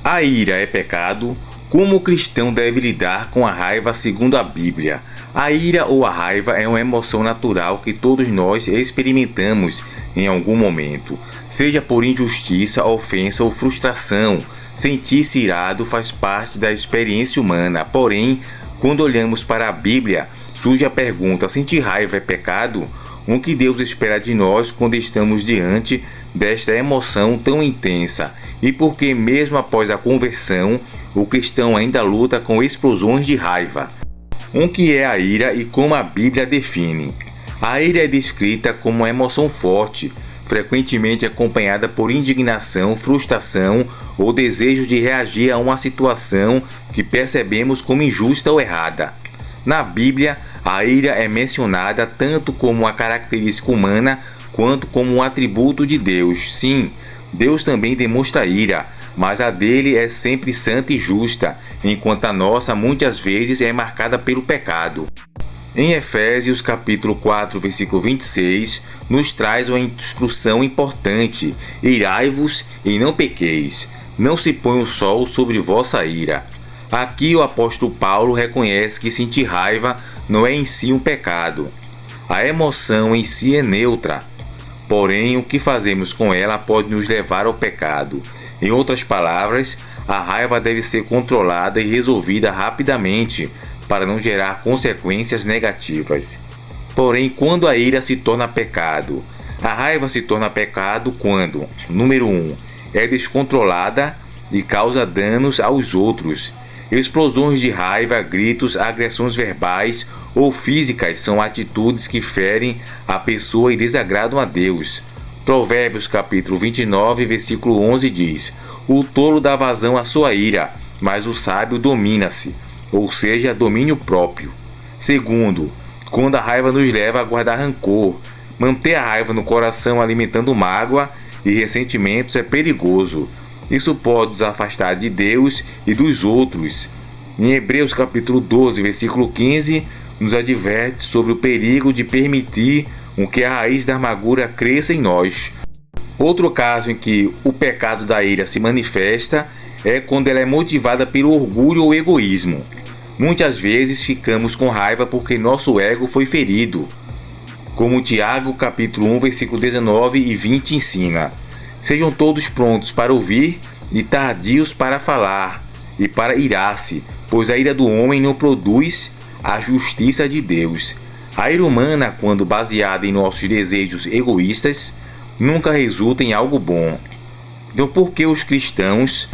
A ira é pecado? Como o cristão deve lidar com a raiva segundo a Bíblia? A ira ou a raiva é uma emoção natural que todos nós experimentamos em algum momento. Seja por injustiça, ofensa ou frustração, sentir-se irado faz parte da experiência humana. Porém, quando olhamos para a Bíblia, surge a pergunta: sentir raiva é pecado? O que Deus espera de nós quando estamos diante desta emoção tão intensa? E por que, mesmo após a conversão, o cristão ainda luta com explosões de raiva? O que é a ira e como a Bíblia define? A ira é descrita como uma emoção forte, frequentemente acompanhada por indignação, frustração ou desejo de reagir a uma situação que percebemos como injusta ou errada. Na Bíblia, a ira é mencionada tanto como uma característica humana quanto como um atributo de Deus. Sim, Deus também demonstra ira, mas a dele é sempre santa e justa, enquanto a nossa muitas vezes é marcada pelo pecado. Em Efésios capítulo 4, versículo 26, nos traz uma instrução importante: irai-vos e não pequeis, não se põe o sol sobre vossa ira. Aqui o apóstolo Paulo reconhece que sentir raiva não é em si um pecado. A emoção em si é neutra, porém o que fazemos com ela pode nos levar ao pecado. Em outras palavras, a raiva deve ser controlada e resolvida rapidamente para não gerar consequências negativas. Porém, quando a ira se torna pecado? A raiva se torna pecado quando, número 1, é descontrolada e causa danos aos outros. Explosões de raiva, gritos, agressões verbais ou físicas são atitudes que ferem a pessoa e desagradam a Deus. Provérbios capítulo 29, versículo 11 diz: o tolo dá vazão à sua ira, mas o sábio domina-se, ou seja, domínio próprio. Segundo, quando a raiva nos leva a guardar rancor. Manter a raiva no coração alimentando mágoa e ressentimentos é perigoso. Isso pode nos afastar de Deus e dos outros. Em Hebreus capítulo 12, versículo 15, nos adverte sobre o perigo de permitir que a raiz da amargura cresça em nós. Outro caso em que o pecado da ira se manifesta é quando ela é motivada pelo orgulho ou egoísmo. Muitas vezes ficamos com raiva porque nosso ego foi ferido. Como Tiago capítulo 1, versículo 19 e 20 ensina: sejam todos prontos para ouvir e tardios para falar e para irar-se, pois a ira do homem não produz a justiça de Deus. A ira humana, quando baseada em nossos desejos egoístas, nunca resulta em algo bom. Então, por que os cristãos